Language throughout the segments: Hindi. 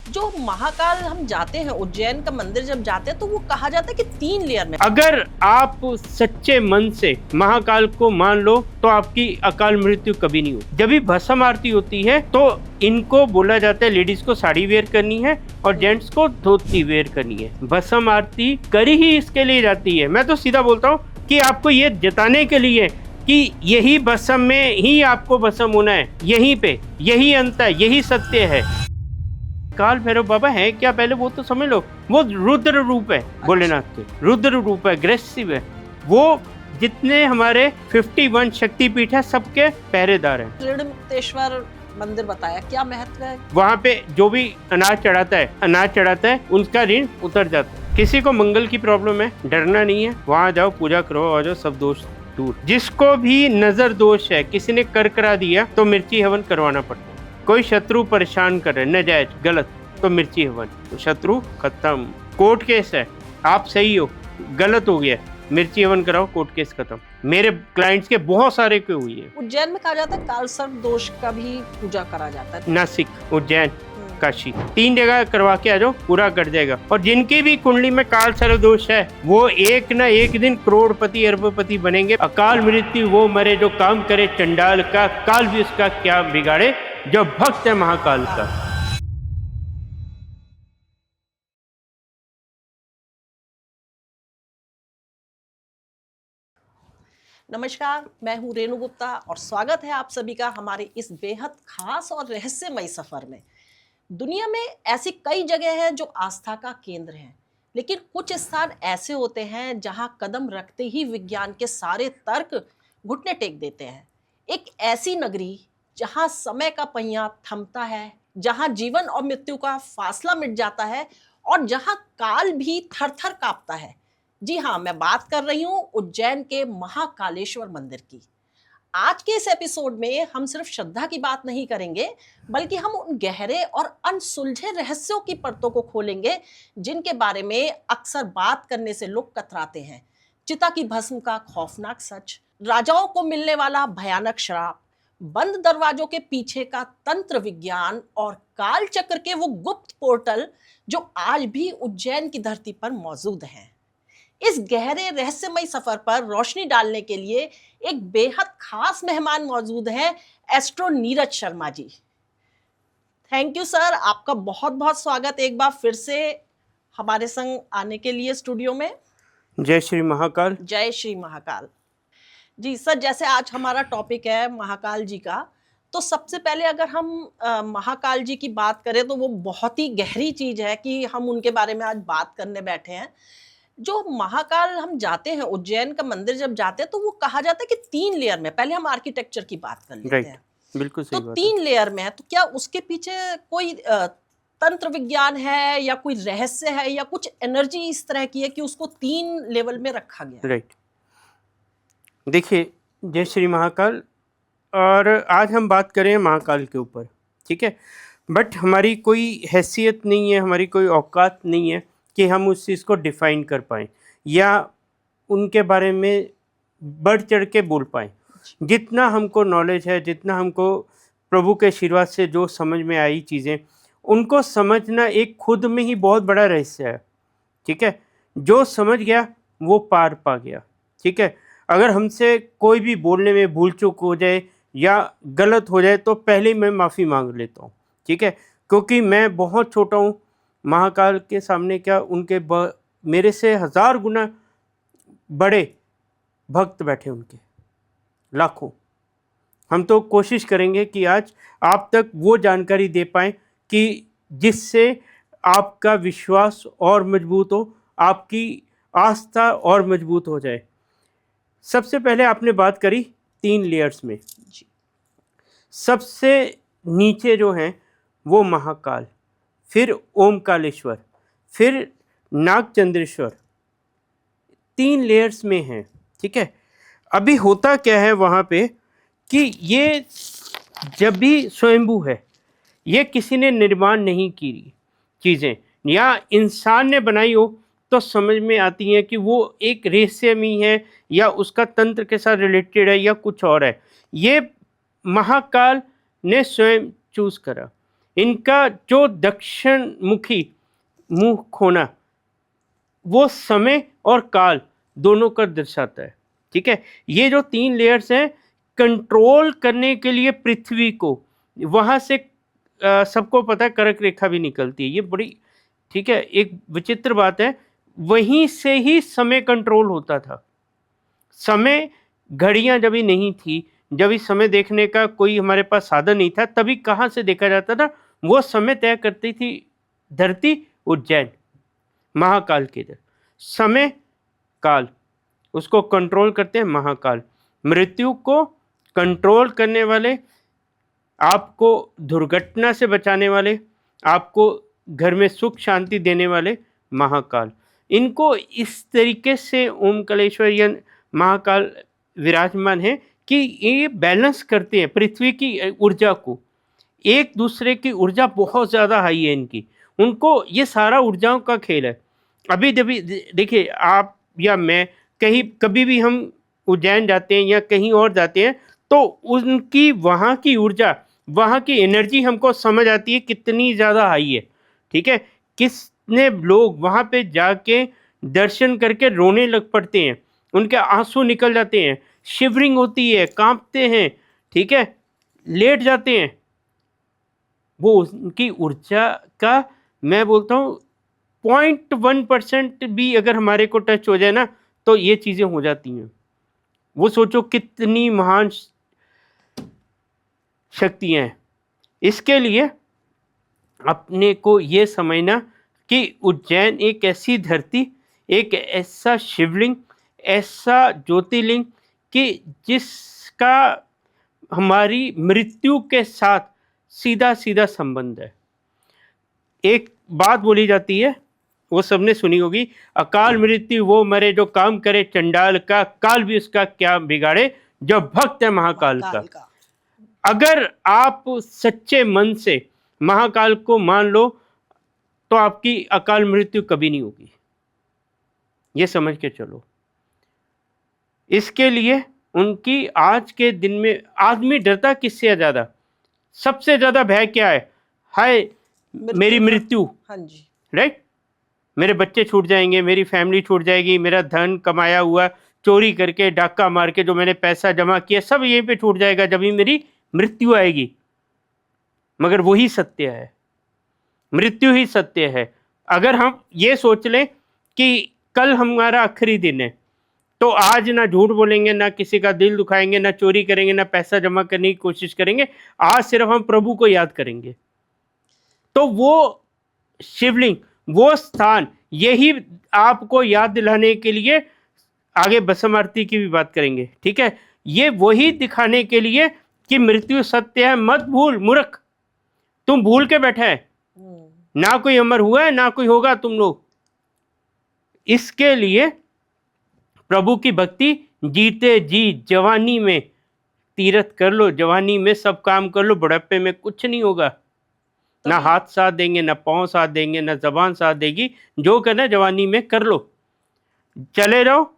जो महाकाल हम जाते हैं, उज्जैन का मंदिर जब जाते हैं तो वो कहा जाता है कि 3 लेयर में। अगर आप सच्चे मन से महाकाल को मान लो तो आपकी अकाल मृत्यु कभी नहीं होती। जब भी भस्म आरती होती है तो इनको बोला जाता है लेडीज को साड़ी वेयर करनी है और जेंट्स को धोती वेयर करनी है। भस्म आरती करी ही इसके लिए जाती है। मैं तो सीधा बोलता हूँ कि आपको ये जताने के लिए कि यही भस्म में ही आपको भस्म होना है, यहीं पे यही अंत है, यही सत्य है। काल भैरव बाबा है क्या, पहले वो तो समझ लो। वो रुद्र रूप है, भोलेनाथ के रुद्र रूप है, अग्रेसिव है। वो जितने हमारे 51 शक्तिपीठ है सबके पहरेदार हैं। ऋण मुक्तेश्वर मंदिर बताया, क्या महत्व है? वहाँ पे जो भी अनाज चढ़ाता है उनका ऋण उतर जाता है। किसी को मंगल की प्रॉब्लम है, डरना नहीं है, वहाँ जाओ, पूजा करो, आ जाओ, सब दोष दूर। जिसको भी नजर दोष है, किसी ने कर करा दिया तो मिर्ची हवन करवाना पड़ता है। कोई शत्रु परेशान करे नजायज गलत तो मिर्ची हवन, तो शत्रु खत्म। कोर्ट केस है, आप सही हो, गलत हो गया, मिर्ची हवन कराओ, कोर्ट केस खत्म। मेरे क्लाइंट्स के बहुत सारे के हुई है। उज्जैन में कहा जाता है काल सर्प दोष का भी पूजा करा जाता है। नासिक, उज्जैन, काशी, 3 जगह करवा के आ जाओ, पूरा कट जाएगा। और जिनकी भी कुंडली में काल सर्प दोष है वो एक न एक दिन करोड़पति अरबपति बनेंगे। अकाल मृत्यु वो मरे जो काम करे चंडाल का, काल भी उसका क्या बिगाड़े जो भक्त है महाकाल का। नमस्कार, मैं हूँ रेणु गुप्ता और स्वागत है आप सभी का हमारे इस बेहद खास और रहस्यमय सफर में। दुनिया में ऐसी कई जगह हैं जो आस्था का केंद्र हैं, लेकिन कुछ स्थान ऐसे होते हैं जहां कदम रखते ही विज्ञान के सारे तर्क घुटने टेक देते हैं। एक ऐसी नगरी जहां समय का पहिया थमता है, जहां जीवन और मृत्यु का फासला मिट जाता है और जहां काल भी थर थर कांपता है। जी हाँ, मैं बात कर रही हूँ उज्जैन के महाकालेश्वर मंदिर की। आज के इस एपिसोड में हम सिर्फ श्रद्धा की बात नहीं करेंगे, बल्कि हम उन गहरे और अनसुलझे रहस्यों की परतों को खोलेंगे जिनके बारे में अक्सर बात करने से लोग कतराते हैं। चिता की भस्म का खौफनाक सच, राजाओं को मिलने वाला भयानक श्राप, बंद दरवाजों के पीछे का तंत्र विज्ञान और काल चक्र के वो गुप्त पोर्टल जो आज भी उज्जैन की धरती पर मौजूद हैं। इस गहरे रहस्यमय सफर पर रोशनी डालने के लिए एक बेहद खास मेहमान मौजूद हैं, astro Neeraj Sharma ji. Thank you sir, आपका बहुत बहुत स्वागत एक बार फिर से हमारे संग आने के लिए स्टूडियो में। जय श्री महाकाल। जय श्री महाकाल। जी सर, जैसे आज हमारा टॉपिक है महाकाल जी का, तो सबसे पहले अगर हम महाकाल जी की बात करें तो वो बहुत ही गहरी चीज है कि हम उनके बारे में आज बात करने बैठे हैं। जो महाकाल हम जाते हैं, उज्जैन का मंदिर जब जाते हैं तो वो कहा जाता है कि 3 लेयर में, पहले हम आर्किटेक्चर की बात कर लेते हैं। बिल्कुल सही तो बात 3 लेयर में है, तो क्या उसके पीछे कोई तंत्र विज्ञान है या कोई रहस्य है या कुछ एनर्जी इस तरह की है कि उसको 3 लेवल में रखा गया? राइट। देखिए, जय श्री महाकाल। और आज हम बात करें महाकाल के ऊपर, ठीक है। बट हमारी कोई हैसियत नहीं है, हमारी कोई औकात नहीं है कि हम उस चीज़ को डिफाइन कर पाएँ या उनके बारे में बढ़ चढ़ के बोल पाएँ। जितना हमको नॉलेज है, जितना हमको प्रभु के आशीर्वाद से जो समझ में आई चीज़ें, उनको समझना एक खुद में ही बहुत बड़ा रहस्य है, ठीक है। जो समझ गया वो पार पा गया, ठीक है। अगर हमसे कोई भी बोलने में भूल चूक हो जाए या गलत हो जाए तो पहले मैं माफ़ी मांग लेता हूँ, ठीक है। क्योंकि मैं बहुत छोटा हूँ, महाकाल के सामने क्या उनके मेरे से 1000 गुना बड़े भक्त बैठे, उनके लाखों। हम तो कोशिश करेंगे कि आज आप तक वो जानकारी दे पाएँ कि जिससे आपका विश्वास और मजबूत हो, आपकी आस्था और मजबूत हो जाए। सबसे पहले आपने बात करी 3 लेयर्स में। सबसे नीचे जो हैं वो महाकाल, फिर ओमकालेश्वर, फिर नागचंद्रेश्वर, 3 लेयर्स में हैं, ठीक है। अभी होता क्या है वहाँ पे कि ये जब भी स्वयंभू है, ये किसी ने निर्माण नहीं की चीज़ें, या इंसान ने बनाई हो तो समझ में आती है कि वो एक रहस्यमयी है या उसका तंत्र के साथ रिलेटेड है या कुछ और है। ये महाकाल ने स्वयं चूज करा। इनका जो दक्षिण मुखी मुंह खोना वो समय और काल दोनों का दर्शाता है। ठीक है, ये जो 3 लेयर्स हैं कंट्रोल करने के लिए पृथ्वी को, वहाँ से सबको पता है कर्क रेखा भी निकलती है, ये बड़ी ठीक है एक विचित्र बात है। वहीं से ही समय कंट्रोल होता था। समय घड़ियां जब भी नहीं थी, जब भी समय देखने का कोई हमारे पास साधन नहीं था, तभी कहाँ से देखा जाता था? वो समय तय करती थी धरती उज्जैन महाकाल के इधर। समय काल उसको कंट्रोल करते हैं महाकाल। मृत्यु को कंट्रोल करने वाले, आपको दुर्घटना से बचाने वाले, आपको घर में सुख शांति देने वाले महाकाल। इनको इस तरीके से ओमकालेश्वर या महाकाल विराजमान है कि ये बैलेंस करते हैं पृथ्वी की ऊर्जा को। एक दूसरे की ऊर्जा बहुत ज़्यादा हाई है इनकी, उनको ये सारा ऊर्जाओं का खेल है। अभी जब देखिए आप या मैं कहीं कभी भी हम उज्जैन जाते हैं या कहीं और जाते हैं तो उनकी वहाँ की ऊर्जा, वहाँ की एनर्जी हमको समझ आती है कितनी ज़्यादा हाई है। ठीक है, कितने लोग वहाँ पे जाके दर्शन करके रोने लग पड़ते हैं, उनके आंसू निकल जाते हैं, शिवरिंग होती है, कांपते हैं, ठीक है, लेट जाते हैं। वो उनकी ऊर्जा का मैं बोलता हूँ 0.1% भी अगर हमारे को टच हो जाए ना तो ये चीज़ें हो जाती हैं। वो सोचो कितनी महान शक्तियाँ हैं। इसके लिए अपने को ये समझना कि उज्जैन एक ऐसी धरती, एक ऐसा शिवलिंग, ऐसा ज्योतिर्लिंग कि जिसका हमारी मृत्यु के साथ सीधा सीधा संबंध है। एक बात बोली जाती है, वो सबने सुनी होगी, अकाल मृत्यु वो मरे जो काम करे चंडाल का, काल भी उसका क्या बिगाड़े जो भक्त है महाकाल का। अगर आप सच्चे मन से महाकाल को मान लो तो आपकी अकाल मृत्यु कभी नहीं होगी, ये समझ के चलो। इसके लिए उनकी आज के दिन में आदमी डरता किससे ज़्यादा? सबसे ज़्यादा भय क्या है? हाय मेरी मृत्यु। हाँ जी, राइट, मेरे बच्चे छूट जाएंगे, मेरी फैमिली छूट जाएगी, मेरा धन कमाया हुआ चोरी करके डाका मार के जो मैंने पैसा जमा किया सब यहीं पे छूट जाएगा जब ही मेरी मृत्यु आएगी। मगर वही सत्य है, मृत्यु ही सत्य है। अगर हम ये सोच लें कि कल हमारा आखिरी दिन है तो आज ना झूठ बोलेंगे, ना किसी का दिल दुखाएंगे, ना चोरी करेंगे, ना पैसा जमा करने की कोशिश करेंगे, आज सिर्फ हम प्रभु को याद करेंगे। तो वो शिवलिंग, वो स्थान, यही आपको याद दिलाने के लिए आगे भस्म आरती की भी बात करेंगे। ठीक है, ये वही दिखाने के लिए कि मृत्यु सत्य है, मत भूल मूर्ख, तुम भूल के बैठे है, ना कोई अमर हुआ है ना कोई होगा तुम लोग। इसके लिए प्रभु की भक्ति जीते जी जवानी में तीर्थ कर लो, जवानी में सब काम कर लो, बुढ़ापे में कुछ नहीं होगा। ना हाथ साथ देंगे, ना पाँव साथ देंगे, ना जबान साथ देगी। जो करना जवानी में कर लो, चले रहो,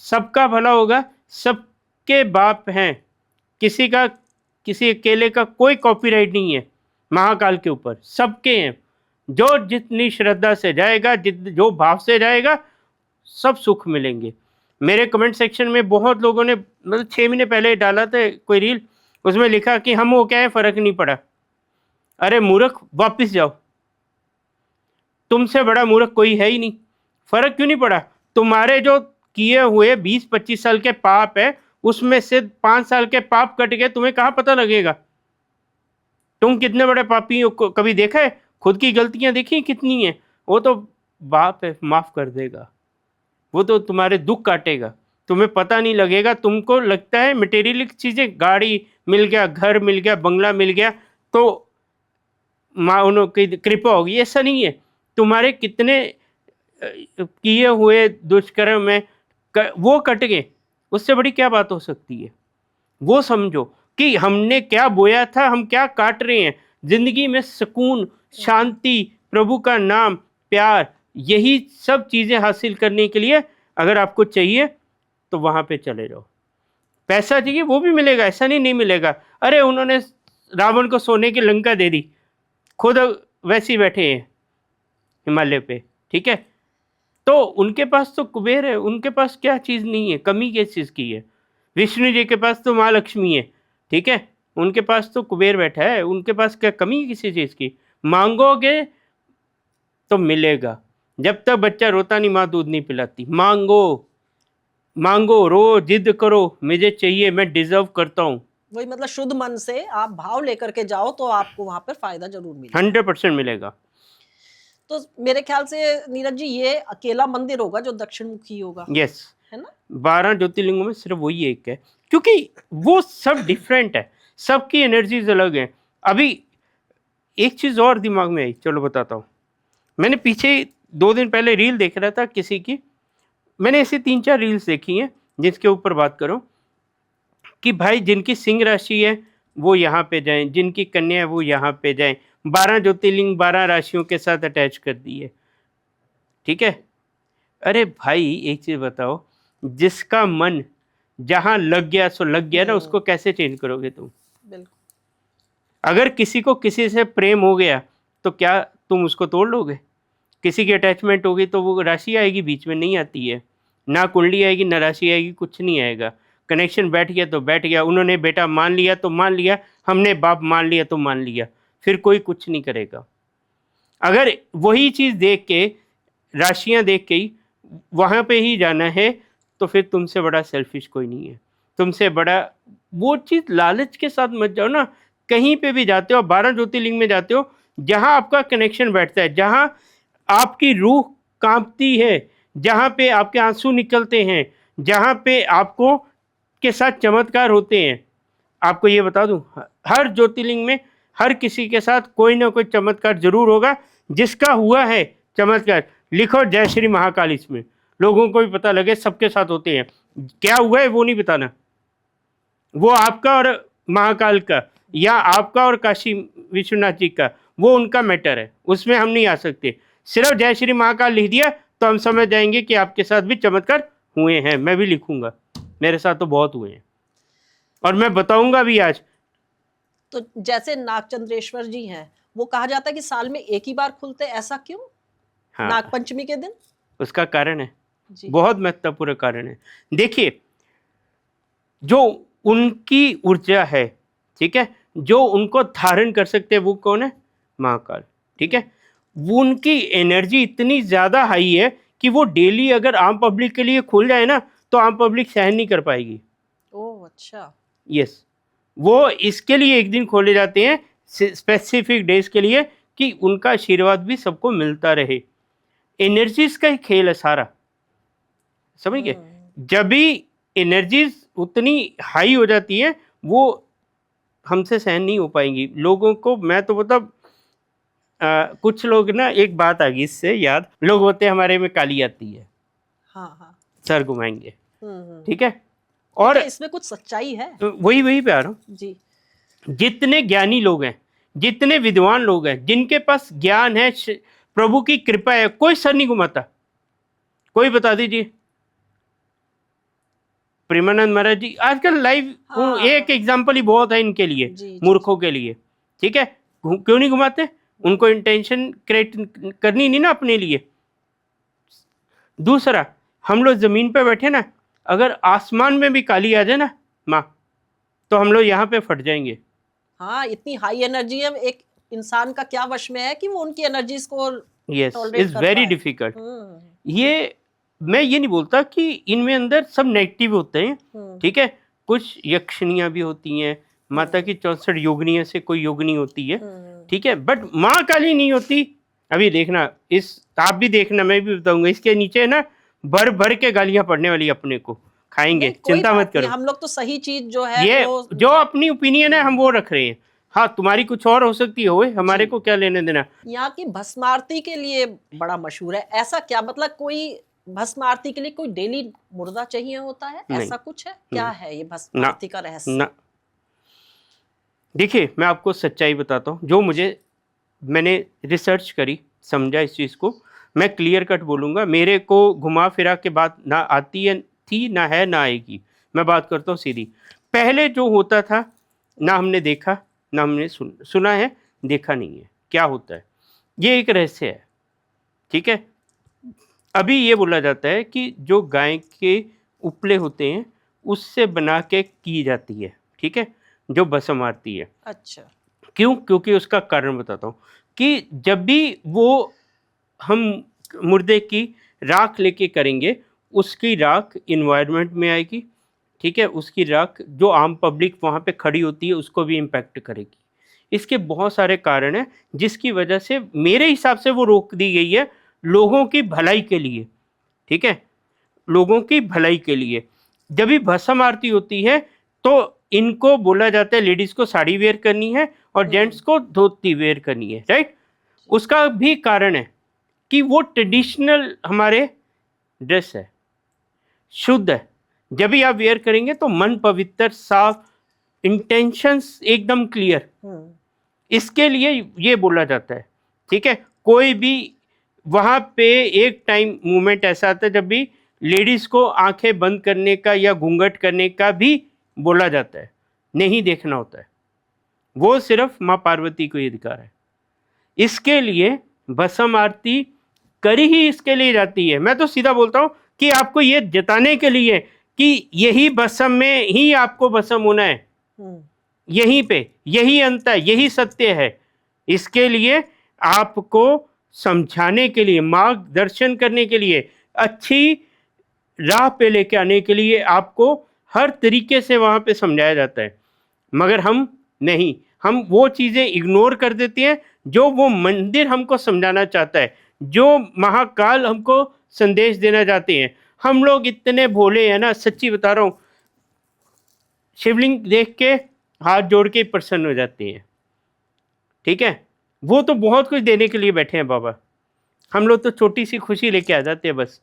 सबका भला होगा। सबके बाप हैं, किसी का किसी अकेले का कोई कॉपीराइट नहीं है महाकाल के ऊपर, सबके हैं। जो जितनी श्रद्धा से जाएगा, जो भाव से जाएगा, सब सुख मिलेंगे। मेरे कमेंट सेक्शन में बहुत लोगों ने मतलब 6 महीने पहले डाला था कोई रील, उसमें लिखा कि हम हो क्या है फर्क नहीं पड़ा। अरे मूर्ख, वापस जाओ, तुमसे बड़ा मूर्ख कोई है ही नहीं। फर्क क्यों नहीं पड़ा? तुम्हारे जो किए हुए 20-25 साल के पाप है उसमें से 5 साल के पाप कट गए, तुम्हें कहाँ पता लगेगा तुम कितने बड़े पापी हो? कभी देखा है? खुद की गलतियां देखी कितनी है? वो तो बाप है, माफ कर देगा, वो तो तुम्हारे दुख काटेगा, तुम्हें पता नहीं लगेगा। तुमको लगता है मटेरियलिक चीज़ें, गाड़ी मिल गया, घर मिल गया, बंगला मिल गया तो माँ उनकी कृपा होगी, ऐसा नहीं है। तुम्हारे कितने किए हुए दुष्कर्म में वो कट गए, उससे बड़ी क्या बात हो सकती है? वो समझो कि हमने क्या बोया था, हम क्या काट रहे हैं। जिंदगी में सुकून, शांति, प्रभु का नाम, प्यार, यही सब चीज़ें हासिल करने के लिए अगर आपको चाहिए तो वहाँ पे चले जाओ। पैसा चाहिए वो भी मिलेगा, ऐसा नहीं मिलेगा। अरे उन्होंने रावण को सोने की लंका दे दी, खुद वैसे ही बैठे हैं हिमालय पे, ठीक है। तो उनके पास तो कुबेर है, उनके पास क्या चीज़ नहीं है, कमी किस चीज़ की है। विष्णु जी के पास तो माँ लक्ष्मी है, ठीक है, उनके पास तो कुबेर बैठा है, उनके पास क्या कमी है किसी चीज़ की। मांगोगे तो मिलेगा। जब तक बच्चा रोता नहीं माँ दूध नहीं पिलाती। मांगो मांगो, रो, जिद करो, मुझे चाहिए, मैं डिजर्व करता हूँ। वही मतलब शुद्ध मन से आप भाव लेकर के जाओ तो आपको वहां पर फायदा जरूर मिलेगा। 100% मिलेगा। तो मेरे ख्याल से नीरज जी ये अकेला मंदिर होगा जो दक्षिण मुखी होगा, यस, है ना? 12 ज्योतिर्लिंगों में सिर्फ वही एक है, क्योंकि वो सब डिफरेंट है, सबकी एनर्जीज अलग हैं। अभी एक चीज़ और दिमाग में आई, चलो बताता हूँ। मैंने पीछे 2 दिन पहले रील देख रहा था किसी की, मैंने ऐसे 3-4 रील्स देखी हैं जिसके ऊपर बात करो कि भाई जिनकी सिंह राशि है वो यहाँ पे जाएं, जिनकी कन्या है वो यहाँ पे जाएं। 12 ज्योतिर्लिंग 12 राशियों के साथ अटैच कर दिए, ठीक है। अरे भाई एक चीज़ बताओ, जिसका मन जहाँ लग गया सो लग गया ना, उसको कैसे चेंज करोगे तुम? बिल्कुल। अगर किसी को किसी से प्रेम हो गया तो क्या तुम उसको तोड़ लोगे? किसी की अटैचमेंट होगी तो वो राशि आएगी, बीच में नहीं आती है, ना कुंडली आएगी ना राशि आएगी, कुछ नहीं आएगा। कनेक्शन बैठ गया तो बैठ गया, उन्होंने बेटा मान लिया तो मान लिया, हमने बाप मान लिया तो मान लिया, फिर कोई कुछ नहीं करेगा। अगर वही चीज़ देख के, राशियाँ देख के ही वहाँ पे ही जाना है, तो फिर तुमसे बड़ा सेल्फिश कोई नहीं है। तुमसे बड़ा वो चीज़, लालच के साथ मत जाओ ना। कहीं पे भी जाते हो, 12 ज्योतिर्लिंग में जाते हो, जहाँ आपका कनेक्शन बैठता है, जहाँ आपकी रूह कांपती है, जहाँ पे आपके आंसू निकलते हैं, जहाँ पे आपको के साथ चमत्कार होते हैं। आपको ये बता दूं, हर ज्योतिर्लिंग में हर किसी के साथ कोई ना कोई चमत्कार जरूर होगा। जिसका हुआ है चमत्कार, लिखो जय श्री महाकाल, इसमें लोगों को भी पता लगे सबके साथ होते हैं। क्या हुआ है वो नहीं बताना, वो आपका और महाकाल का, या आपका और काशी विश्वनाथ जी का, वो उनका मैटर है, उसमें हम नहीं आ सकते। सिर्फ जय श्री महाकाल लिख दिया तो हम समझ जाएंगे कि आपके साथ भी चमत्कार हुए हैं। मैं भी लिखूंगा, मेरे साथ तो बहुत हुए हैं और मैं बताऊंगा भी आज। तो जैसे नागचंद्रेश्वर जी हैं, वो कहा जाता है कि साल में एक ही बार खुलते हैं, ऐसा क्यों? हाँ, नागपंचमी के दिन? उसका कारण है, जी। बहुत महत्वपूर्ण कारण है। देखिए, जो उनकी ऊर्जा है, ठीक है, जो उनको धारण कर सकते हैं, वो कौन है? महाकाल, ठीक है। वो उनकी एनर्जी इतनी ज़्यादा हाई है कि वो डेली अगर आम पब्लिक के लिए खुल जाए ना, तो आम पब्लिक सहन नहीं कर पाएगी। ओह अच्छा। यस, वो इसके लिए एक दिन खोले जाते हैं स्पेसिफिक डेज के लिए, कि उनका आशीर्वाद भी सबको मिलता रहे। एनर्जीज का ही खेल है सारा, समझ गए। जब भी एनर्जीज उतनी हाई हो जाती है, वो हमसे सहन नहीं हो पाएंगी। लोगों को मैं तो मतलब कुछ लोग ना, एक बात आ गई इससे याद, लोग होते हैं हमारे में काली आती है, हाँ हाँ। सर घुमाएंगे, हम्म। ठीक है। तो और क्या इसमें कुछ सच्चाई है? वही पे आ रहा हूँ। जी। जितने ज्ञानी लोग हैं, जितने विद्वान लोग हैं, जिनके पास ज्ञान है, प्रभु की कृपा है, कोई सर नहीं घुमाता। कोई बता दीजिए। प्रेमानंद महाराज जी आजकल लाइव, हाँ। एक एग्जाम्पल ही बहुत है इनके लिए, जी, मूर्खों के लिए, ठीक है। क्यों नहीं घुमाते? उनको इंटेंशन क्रिएट करनी नहीं ना अपने लिए। दूसरा, हम लोग जमीन पे बैठे ना, अगर आसमान में भी काली आ जाए ना माँ, तो हम लोग यहाँ पे फट जाएंगे। हाँ, इतनी हाई एनर्जी है, एक इंसान का क्या वश में है कि वो उनकी एनर्जीज को यस, टॉलरेट इज कर वेरी पाए। डिफिकल्ट। ये मैं ये नहीं बोलता कि इनमें अंदर सब नेगेटिव होते हैं, ठीक है। कुछ यक्षिणियाँ भी होती हैं, माता की 64 योगिनियों से कोई योगिनी होती है, ठीक है, बट माँ काली नहीं होती। अभी देखना, इस आप भी देखना, मैं भी बताऊंगा, इसके नीचे ना भर भर के गालियां पड़ने वाली, अपने को खाएंगे, नहीं, कोई चिंता बात मत नहीं, करो। हम लोग तो सही चीज जो है ये वो जो अपनी ओपिनियन है हम वो रख रहे हैं। हाँ, तुम्हारी कुछ और हो सकती है, हमारे जी। को क्या लेने देना। यहाँ की भस्म आरती के लिए बड़ा मशहूर है, ऐसा क्या मतलब कोई भस्म आरती के लिए कोई डेली मुर्दा चाहिए होता है, नहीं, ऐसा कुछ है? क्या नहीं, है ये भस्म ना, आरती का रहस्य? ना। देखिए, मैं आपको सच्चाई बताता हूँ, जो मैंने रिसर्च करी, समझा इस चीज़ को, मैं क्लियर कट बोलूँगा। मेरे को घुमा फिरा के बात ना आती है, थी ना है ना आएगी। मैं बात करता हूँ सीधी। पहले जो होता था, ना हमने देखा ना हमने सुना है, देखा नहीं है, क्या होता है, ये एक रहस्य है, ठीक है। अभी ये बोला जाता है कि जो गाय के उपले होते हैं उससे बना के की जाती है, ठीक है, जो भस्म आरती है। अच्छा। क्यों? क्योंकि उसका कारण बताता हूँ कि जब भी वो हम मुर्दे की राख लेके करेंगे, उसकी राख इन्वायरमेंट में आएगी, ठीक है, उसकी राख जो आम पब्लिक वहाँ पे खड़ी होती है उसको भी इम्पैक्ट करेगी। इसके बहुत सारे कारण हैं जिसकी वजह से मेरे हिसाब से वो रोक दी गई है लोगों की भलाई के लिए, ठीक है, लोगों की भलाई के लिए। जब भी भस्म आरती होती है तो इनको बोला जाता है लेडीज को साड़ी वेयर करनी है और जेंट्स को धोती वेयर करनी है, राइट। उसका भी कारण है कि वो ट्रेडिशनल हमारे ड्रेस है, शुद्ध है। जब भी आप वेयर करेंगे तो मन पवित्र, साफ, इंटेंशंस एकदम क्लियर, इसके लिए ये बोला जाता है, ठीक है। कोई भी वहाँ पे एक टाइम मूवमेंट ऐसा आता है जब भी लेडीज को आंखें बंद करने का या घूंघट करने का भी बोला जाता है, नहीं देखना होता है, वो सिर्फ माँ पार्वती को ही अधिकार है। इसके लिए भस्म आरती करी ही इसके लिए जाती है। मैं तो सीधा बोलता हूँ कि आपको ये जताने के लिए कि यही भस्म में ही आपको भस्म होना है, यहीं पे यही अंत है, यही सत्य है। इसके लिए आपको समझाने के लिए, मार्गदर्शन करने के लिए, अच्छी राह पे लेके आने के लिए आपको हर तरीके से वहाँ पे समझाया जाता है। मगर हम नहीं, हम वो चीज़ें इग्नोर कर देते हैं जो वो मंदिर हमको समझाना चाहता है, जो महाकाल हमको संदेश देना चाहते हैं। हम लोग इतने भोले हैं ना, सच्ची बता रहा हूँ, शिवलिंग देख के हाथ जोड़ के प्रसन्न हो जाते हैं, ठीक है। वो तो बहुत कुछ देने के लिए बैठे हैं बाबा, हम लोग तो छोटी सी खुशी लेके आ जाते हैं, बस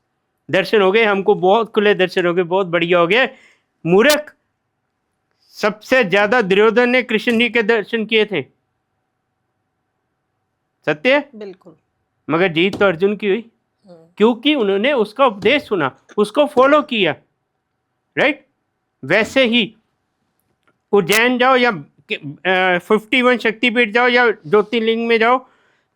दर्शन हो गए, हमको बहुत खुले दर्शन हो गए, बहुत बढ़िया हो गया। मूर्ख, सबसे ज्यादा दुर्योधन ने कृष्ण जी के दर्शन किए थे, सत्य है, बिल्कुल। मगर जीत तो अर्जुन की हुई, क्योंकि उन्होंने उसका उपदेश सुना, उसको फॉलो किया, राइट। वैसे ही उज्जैन जाओ या 51 शक्तिपीठ जाओ या ज्योतिर्लिंग में जाओ,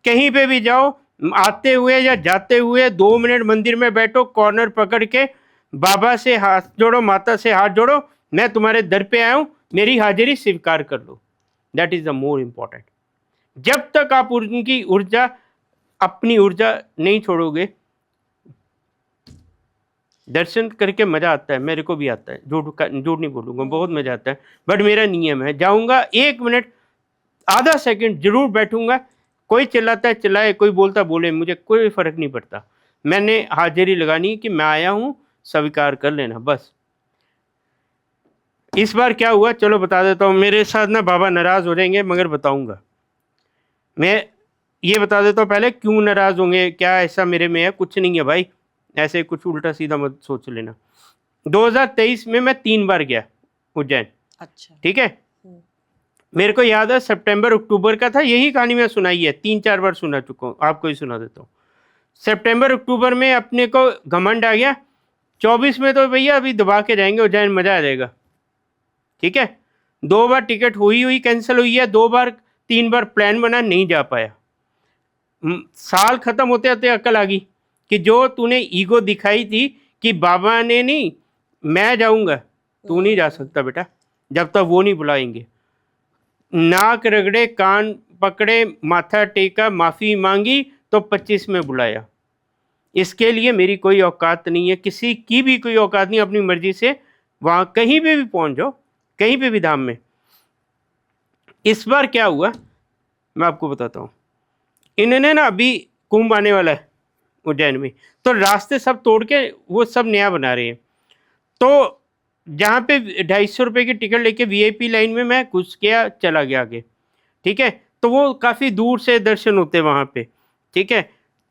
कहीं पे भी जाओ, आते हुए या जाते हुए 2 मिनट मंदिर में बैठो, कॉर्नर पकड़ के बाबा से हाथ जोड़ो, माता से हाथ जोड़ो, मैं तुम्हारे दर पे आया हूँ, मेरी हाजिरी स्वीकार कर लो। That is the more important. जब तक आप उनकी ऊर्जा, अपनी ऊर्जा नहीं छोड़ोगे, दर्शन करके मज़ा आता है, मेरे को भी आता है, झूठ नहीं बोलूँगा, बहुत मज़ा आता है। बट मेरा नियम है, जाऊँगा 1 मिनट, आधा सेकंड जरूर बैठूंगा, कोई चिल्लाता है चिल्लाए, कोई बोलता बोले, मुझे कोई फ़र्क नहीं पड़ता। मैंने हाजिरी लगानी कि मैं आया हूँ, स्वीकार कर लेना, बस। इस बार क्या हुआ चलो बता देता हूँ। मेरे साथ ना बाबा नाराज़ हो जाएंगे, मगर बताऊँगा। मैं ये बता देता हूँ पहले, क्यों नाराज़ होंगे, क्या ऐसा मेरे में है, कुछ नहीं है भाई, ऐसे कुछ उल्टा सीधा मत सोच लेना। 2023 में मैं 3 बार गया उज्जैन, अच्छा, ठीक है। मेरे को याद है सितंबर अक्टूबर का था, यही कहानी मैं सुनाई है, 3-4 बार सुना चुका हूँ, आपको ही सुना देता हूँ। सितंबर अक्टूबर में अपने को घमंड आ गया, 24 में तो भैया अभी दबा के जाएंगे उज्जैन, मज़ा आ जाएगा, ठीक है। 2 बार टिकट हुई कैंसिल हुई है, 2 बार 3 बार प्लान बना, नहीं जा पाया। साल खत्म होते होते अकल आ गई कि जो तूने ईगो दिखाई थी कि बाबा ने नहीं, मैं जाऊंगा, तू नहीं जा सकता बेटा जब तक वो नहीं बुलाएंगे। नाक रगड़े, कान पकड़े, माथा टेका, माफ़ी मांगी तो 25 में बुलाया। इसके लिए मेरी कोई औकात नहीं है, किसी की भी कोई औकात नहीं, अपनी मर्जी से वहाँ कहीं पे भी पहुँच जाओ, कहीं पे भी धाम में। इस बार क्या हुआ मैं आपको बताता हूँ। इन्होंने ना अभी कुंभ आने वाला है उज्जैन में, तो रास्ते सब तोड़ के वो सब नया बना रहे हैं। तो जहाँ पे 250 रुपये की टिकट लेके वीआईपी लाइन में मैं घुस गया, चला गया आगे, ठीक है। तो वो काफ़ी दूर से दर्शन होते हैं वहाँ पे, ठीक है।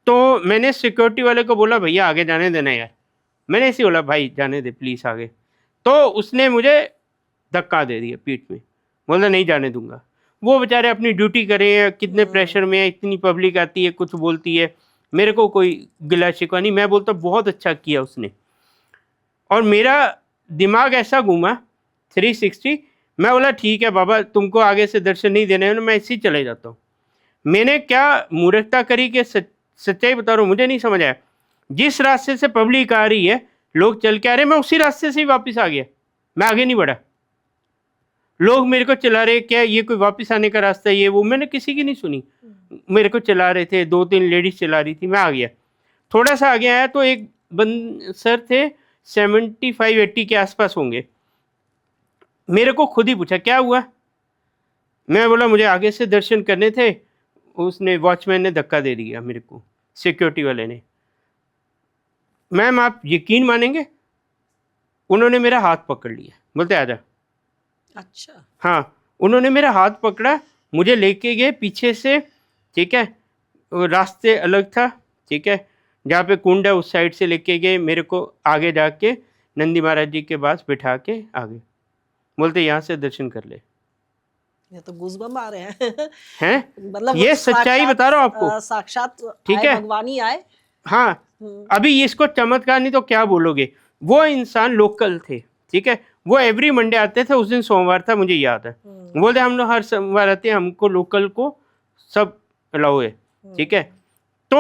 तो मैंने सिक्योरिटी वाले को बोला भैया आगे जाने देना यार, मैंने ऐसे बोला भाई जाने दे प्लीज़ आगे। तो उसने मुझे धक्का दे दिया पीठ में, बोला नहीं जाने दूंगा। वो बेचारे अपनी ड्यूटी कर रहे हैं, कितने प्रेशर में है, इतनी पब्लिक आती है, कुछ बोलती है, मेरे को कोई गिला शिकवा नहीं, मैं बोलता बहुत अच्छा किया उसने। और मेरा दिमाग ऐसा घूमा 360, मैं बोला ठीक है बाबा तुमको आगे से दर्शन नहीं देने हैं, मैं इसी चले जाता हूँ। मैंने क्या मूर्खता करी कि सच्चाई बता रहा हूँ, मुझे नहीं समझ आया। जिस रास्ते से पब्लिक आ रही है, लोग चल के आ रहे, मैं उसी रास्ते से ही वापस आ गया, मैं आगे नहीं बढ़ा। लोग मेरे को चला रहे, क्या ये कोई वापस आने का रास्ता है, ये वो, मैंने किसी की नहीं सुनी। मेरे को चला रहे थे, 2-3 लेडीज चला रही थी, मैं आ गया। थोड़ा सा आगे आया तो एक सर थे, 75-80 के आसपास होंगे, मेरे को खुद ही पूछा क्या हुआ। मैं बोला मुझे आगे से दर्शन करने थे। उसने, वॉचमैन ने धक्का दे दिया मेरे को, सिक्योरिटी वाले ने। मैम आप यकीन मानेंगे, उन्होंने मेरा हाथ पकड़ लिया, बोलते आजा। अच्छा। हाँ, उन्होंने मेरा हाथ पकड़ा, मुझे लेके गए पीछे से, ठीक है, रास्ते अलग था, ठीक है, जहाँ पे कुंड है उस साइड से लेके गए मेरे को, आगे जाके नंदी महाराज जी के पास बिठा के आगे, बोलते यहाँ से दर्शन कर ले। ये तो गूज़बम्प आ रहे हैं। हैं, मतलब ये सच्चाई बता रहा हूँ आपको, साक्षात ठीक आए, है, भगवान ही आए। हाँ। अभी इसको चमत्कार नहीं तो क्या बोलोगे। वो इंसान लोकल थे, ठीक है, वो एवरी मंडे आते थे, उस दिन सोमवार था मुझे याद है। बोलते हम लोग हर सोमवार आते हैं, हमको लोकल को सब अलाउ है, ठीक है। तो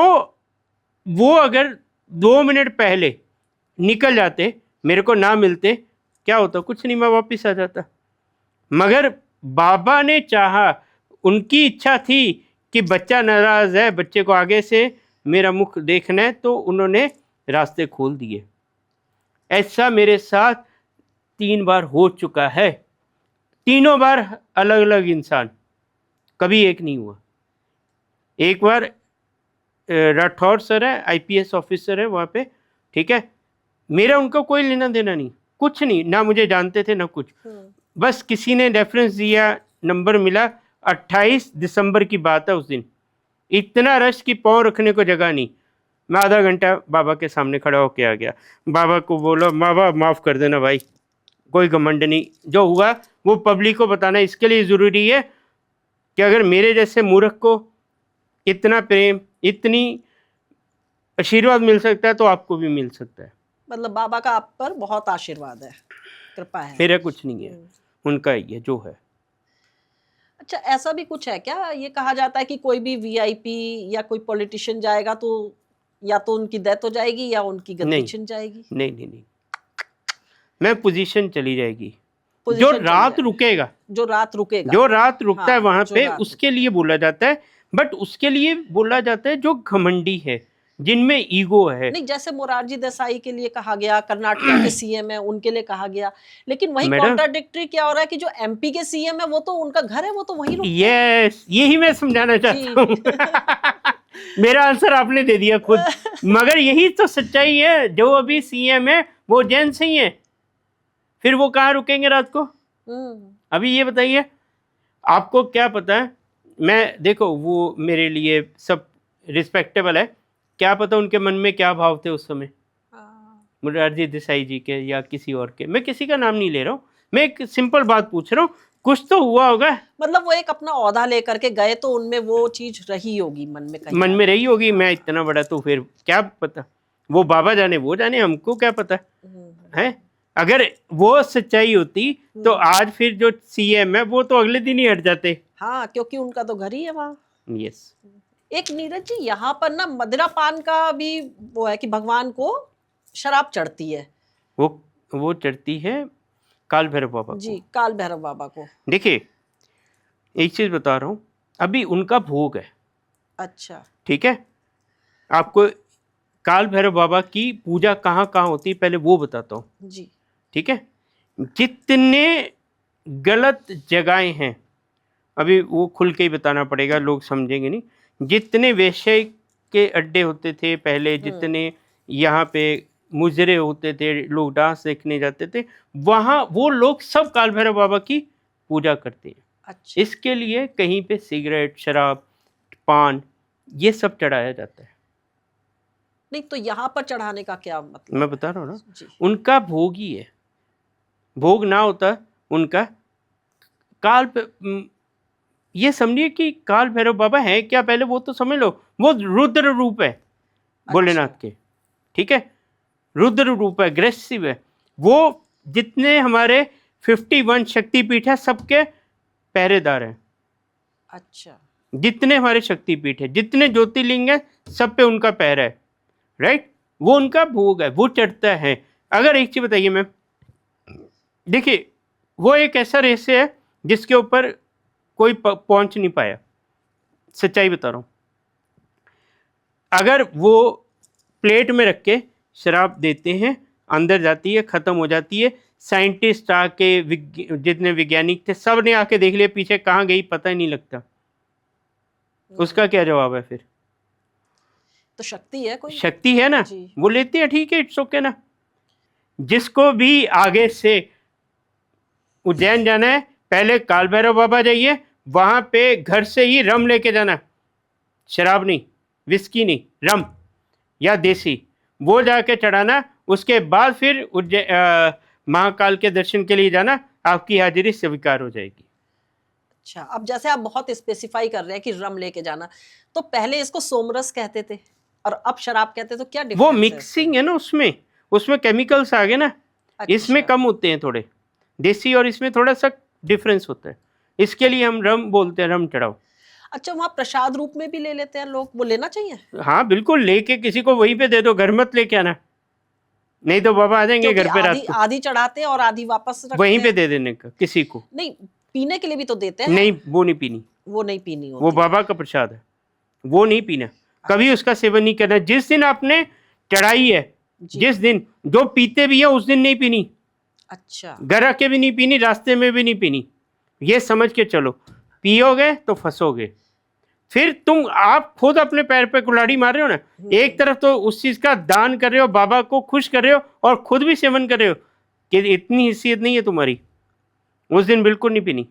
वो अगर 2 मिनट पहले निकल जाते, मेरे को ना मिलते, क्या होता, कुछ नहीं, मैं वापस आ जाता। मगर बाबा ने चाहा, उनकी इच्छा थी कि बच्चा नाराज है, बच्चे को आगे से मेरा मुख देखना है, तो उन्होंने रास्ते खोल दिए। ऐसा मेरे साथ 3 बार हो चुका है, तीनों बार अलग अलग इंसान, कभी एक नहीं हुआ। एक बार राठौर सर है, आईपीएस ऑफिसर है वहाँ पे, ठीक है, मेरा उनका कोई लेना देना नहीं, कुछ नहीं, ना मुझे जानते थे ना कुछ, बस किसी ने रेफरेंस दिया, नंबर मिला। 28 दिसंबर की बात है, उस दिन इतना रश कि पाँव रखने को जगह नहीं। मैं आधा घंटा बाबा के सामने खड़ा होके आ गया, बाबा को बोला बाबा माफ़ कर देना भाई, कोई घमंड नहीं, जो हुआ वो पब्लिक को बताना इसके लिए ज़रूरी है कि अगर मेरे जैसे मूर्ख को इतना प्रेम, इतनी आशीर्वाद मिल सकता है तो आपको भी मिल सकता है। मतलब बाबा का आप पर बहुत आशीर्वाद है, कृपा है। मेरा कुछ नहीं है, उनका ही है जो है। अच्छा, ऐसा भी कुछ है क्या, ये कहा जाता है कि कोई भी वीआईपी या कोई पॉलिटिशियन जाएगा तो या तो उनकी डेथ हो जाएगी या उनकी गद्दी नहीं छिन जाएगी? नहीं नहीं नहीं, मैं पोजीशन चली जाएगी, जो पोजीशन चली रात जाएगी। रुकेगा, जो रात रुकेगा, जो रात रुकता है हाँ, वहां जो पे, रात उसके लिए बोला जाता है। बट उसके लिए बोला जाता है जो घमंडी है, जिनमें ईगो है। नहीं, जैसे मोरारजी देसाई के लिए कहा गया, कर्नाटका के सीएम है उनके लिए कहा गया, लेकिन वही मैडम, कॉन्ट्राडिक्टरी क्या हो रहा है कि जो एमपी के सीएम है वो तो उनका घर है, वो तो वहीं रुकते हैं। यस, यही मैं समझाना चाहता हूँ। मेरा आंसर आपने दे दिया खुद। मगर यही तो सच्चाई है, जो अभी सीएम है वो जैन से ही है, फिर वो कहाँ रुकेंगे रात को? अभी ये बताइए, आपको क्या पता है, मैं देखो वो मेरे लिए सब रिस्पेक्टेबल है, क्या पता उनके मन में क्या भाव थे उस समय, मोरारजी देसाई जी के या किसी और के। मैं किसी का नाम नहीं ले रहा हूँ, मैं एक सिंपल बात पूछ रहा हूँ, कुछ तो हुआ होगा। मतलब वो एक अपना औहदा लेकर के गए तो उनमें वो चीज रही होगी मन में, कहीं मन में रही होगी। मैं इतना बड़ा तो फिर क्या पता, वो बाबा जाने वो जाने, हमको क्या पता है। अगर वो सच्चाई होती तो आज फिर जो सीएम है वो तो अगले दिन ही हट जाते। हाँ, क्योंकि उनका तो घर ही है वहाँ। यस। एक नीरज जी, यहाँ पर ना मदिरा पान का भी वो है कि भगवान को शराब चढ़ती है। वो चढ़ती है काल भैरव बाबा जी, को। काल भैरव बाबा को। देखिए एक चीज बता रहा हूँ, अभी उनका भोग है, अच्छा, ठीक है। आपको काल भैरव बाबा की पूजा कहाँ कहाँ होती है पहले वो बताता हूँ, जी। ठीक है। जितने गलत जगहें हैं, अभी वो खुल के ही बताना पड़ेगा, लोग समझेंगे नहीं। जितने वेश्या के अड्डे होते थे पहले, जितने यहाँ पे मुजरे होते थे, लोग डांस देखने जाते थे, वहाँ वो लोग सब काल भैरव बाबा की पूजा करते हैं। अच्छा, इसके लिए कहीं पे सिगरेट, शराब, पान, ये सब चढ़ाया जाता है। नहीं तो यहाँ पर चढ़ाने का क्या मतलब? मैं बता रहा हूँ ना, जी। उनका भोग ही है। भोग ना होता उनका काल पे, ये समझिए कि काल भैरव बाबा है क्या पहले वो तो समझ लो, वो रुद्र रूप है भोलेनाथ के, ठीक है। रुद्र रूप है, अग्रेसिव है वो। जितने हमारे 51 शक्तिपीठ है सबके पहरेदार हैं। अच्छा, जितने हमारे शक्तिपीठ है, जितने ज्योतिर्लिंग है, सब पे उनका पैर है, राइट। वो उनका भोग है, वो चढ़ता है। अगर एक चीज बताइए मैम, देखिए वो एक ऐसा रहस्य है जिसके ऊपर कोई पहुंच नहीं पाया, सच्चाई बता रहा हूं। अगर वो प्लेट में रख के शराब देते हैं, अंदर जाती है, खत्म हो जाती है, साइंटिस्ट आके जितने वैज्ञानिक थे सब ने आके देख लिया, पीछे कहाँ गई पता ही नहीं लगता। उसका क्या जवाब है फिर? तो शक्ति है, कोई शक्ति है ना, जी। वो लेते हैं, ठीक है, इट्स ओके ना। जिसको भी आगे से उज्जैन जाना है, पहले काल भैरव बाबा जाइए, वहां पे घर से ही रम लेके जाना, शराब नहीं, विस्की नहीं, रम या देसी, वो जाके चढ़ाना। उसके बाद फिर महाकाल के दर्शन के लिए जाना, आपकी हाजिरी स्वीकार हो जाएगी। अच्छा, अब जैसे आप बहुत स्पेसिफाई कर रहे हैं कि रम लेके जाना, तो पहले इसको सोमरस कहते थे और अब शराब कहते हैं, तो क्या वो डिफरेंस है मिक्सिंग है ना, उसमें केमिकल्स आ गए ना। इसमें अच्छा। कम होते हैं थोड़े, देसी और इसमें थोड़ा सा डिफरेंस होता है, इसके लिए हम रम बोलते हैं, रम चढ़ाओ। अच्छा, वहाँ प्रसाद रूप में भी ले लेते हैं लोग, वो लेना चाहिए? हाँ बिल्कुल, लेके किसी को वहीं पे दे दो, घर मत लेके आना, नहीं तो बाबा आ जाएंगे क्योंकि घर पे आधी रात को। आधी चढ़ाते हैं और आधी वापस रखते वहीं पे हैं। दे देने का किसी को। नहीं, पीने के लिए भी तो देते हैं। नहीं, वो नहीं पीनी, वो नहीं पीनी होती वो है। बाबा का प्रसाद है, वो नहीं पीना, कभी उसका सेवन नहीं करना। जिस दिन आपने चढ़ाई है, जी। जिस दिन जो पीते भी है उस दिन नहीं पीनी, अच्छा। घर आके भी नहीं पीनी, रास्ते में भी नहीं पीनी, ये समझ के चलो। पियोगे तो फंसोगे, फिर तुम आप खुद अपने पैर पे कुल्हाड़ी मार रहे हो ना। एक तरफ तो उस चीज का दान कर रहे हो, बाबा को खुश कर रहे हो, और खुद भी सेवन कर रहे हो, कि इतनी हैसियत नहीं है तुम्हारी। उस दिन बिल्कुल नहीं पीनी,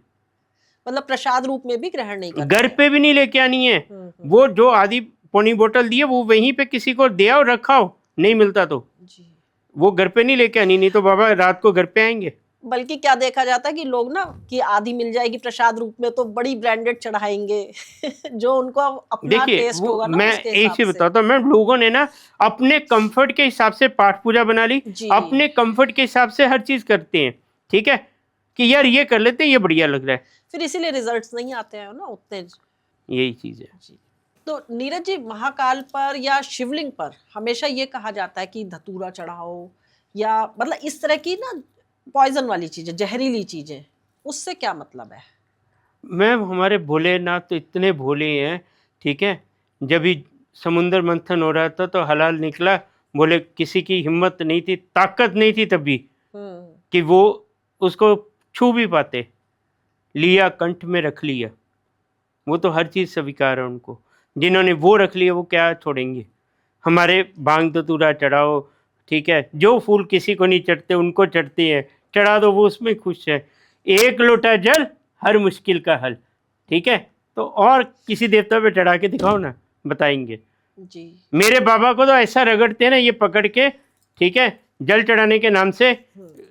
मतलब प्रसाद रूप में भी ग्रहण नहीं करना घर है। पे भी नहीं लेके आनी है। वो जो आधी पौनी बोतल दी है वो वहीं पे किसी को दिया और रखा हो, नहीं मिलता तो जी। वो घर पे नहीं लेके आनी, नहीं तो बाबा रात को घर पे आएंगे। बल्कि क्या देखा जाता है कि लोग ना कि आधी मिल जाएगी प्रसाद रूप में तो बड़ी ब्रांडेड चढ़ाएंगे जो उनको अपना देखिए टेस्ट वो होगा ना, मैं उसके एक हिसाब चीज से। बताता हूँ मैम, लोगों ने ना अपने कंफर्ट के हिसाब से पाठ पूजा बना ली, जी। अपने कंफर्ट के हिसाब से हर चीज करते हैं, ठीक है, कि यार ये कर लेते हैं, ये बढ़िया लग रहा है, फिर इसीलिए रिजल्ट्स नहीं आते हैं ना उतने। यही चीज है। जी। तो नीरज जी, महाकाल पर या शिवलिंग पर हमेशा ये कहा जाता है कि धतूरा चढ़ाओ, या मतलब इस तरह की ना पॉइजन वाली चीजें, जहरीली चीजें, उससे क्या मतलब है? मैम हमारे भोलेनाथ तो इतने भोले हैं, ठीक है, जब भी समुद्र मंथन हो रहा था तो हलाल निकला, बोले किसी की हिम्मत नहीं थी, ताकत नहीं थी तब भी कि वो उसको छू भी पाते, लिया कंठ में रख लिया। वो तो हर चीज़ स्वीकार है उनको, जिन्होंने वो रख लिया वो क्या छोड़ेंगे। हमारे भांग धतूरा चढ़ाओ, ठीक है, जो फूल किसी को नहीं चढ़ते उनको चढ़ते हैं, चढ़ा दो, वो उसमें खुश है। एक लोटा जल हर मुश्किल का हल, ठीक है, तो और किसी देवता पे चढ़ा के दिखाओ ना, बताएंगे। जी। मेरे बाबा को तो ऐसा रगड़ते हैं ना ये पकड़ के, ठीक है, जल चढ़ाने के नाम से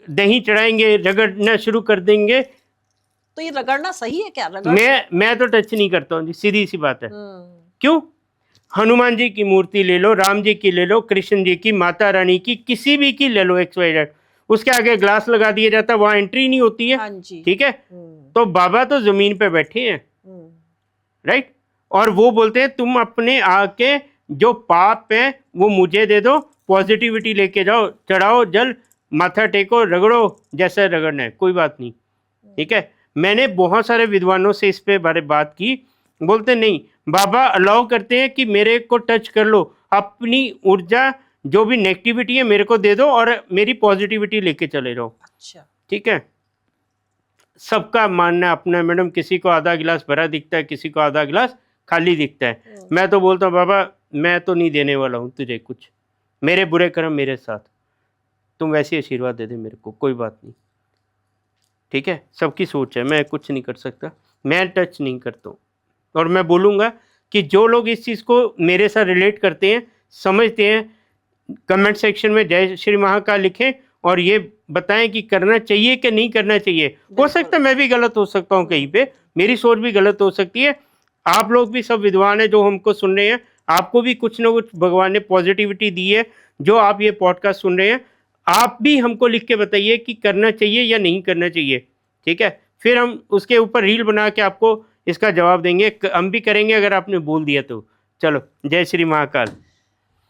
दही चढ़ाएंगे, रगड़ना शुरू कर देंगे। तो ये रगड़ना सही है क्या? रगड़ मैं तो टच नहीं करता हूँ जी, सीधी सी बात है। क्यों? हनुमान जी की मूर्ति ले लो, राम जी की ले लो, कृष्ण जी की, माता रानी की, किसी भी की ले लो, XYZ, उसके आगे ग्लास लगा दिया जाता है, वहां एंट्री नहीं होती है। हाँ जी। ठीक है, तो बाबा तो जमीन पे बैठे हैं, राइट, और वो बोलते हैं तुम अपने आके जो पाप है वो मुझे दे दो, पॉजिटिविटी लेके जाओ, चढ़ाओ जल, माथा टेको, रगड़ो जैसा रगड़ना है, कोई बात नहीं। ठीक है, मैंने बहुत सारे विद्वानों से इस पे बारे बात की, बोलते नहीं, बाबा अलाउ करते हैं कि मेरे को टच कर लो, अपनी ऊर्जा जो भी नेगेटिविटी है मेरे को दे दो और मेरी पॉजिटिविटी लेके चले जाओ। अच्छा। ठीक है, सबका मानना अपना है मैडम, किसी को आधा गिलास भरा दिखता है, किसी को आधा गिलास खाली दिखता है। मैं तो बोलता हूँ बाबा मैं तो नहीं देने वाला हूँ तुझे कुछ, मेरे बुरे कर्म मेरे साथ, तुम वैसे आशीर्वाद दे दे मेरे को, कोई बात नहीं। ठीक है, सबकी सोच है, मैं कुछ नहीं कर सकता, मैं टच नहीं करता हूँ। और मैं बोलूँगा कि जो लोग इस चीज़ को मेरे साथ रिलेट करते हैं, समझते हैं, कमेंट सेक्शन में जय श्री महाकाल लिखें और ये बताएं कि करना चाहिए कि नहीं करना चाहिए। हो सकता है मैं भी गलत हो सकता हूँ कहीं पे, मेरी सोच भी गलत हो सकती है, आप लोग भी सब विद्वान हैं जो हमको सुन रहे हैं, आपको भी कुछ ना कुछ भगवान ने पॉजिटिविटी दी है, जो आप ये पॉडकास्ट सुन रहे हैं, आप भी हमको लिख के बताइए कि करना चाहिए या नहीं करना चाहिए। ठीक है, फिर हम उसके ऊपर रील बना के आपको इसका जवाब देंगे, हम भी करेंगे अगर आपने बोल दिया तो। चलो, जय श्री महाकाल।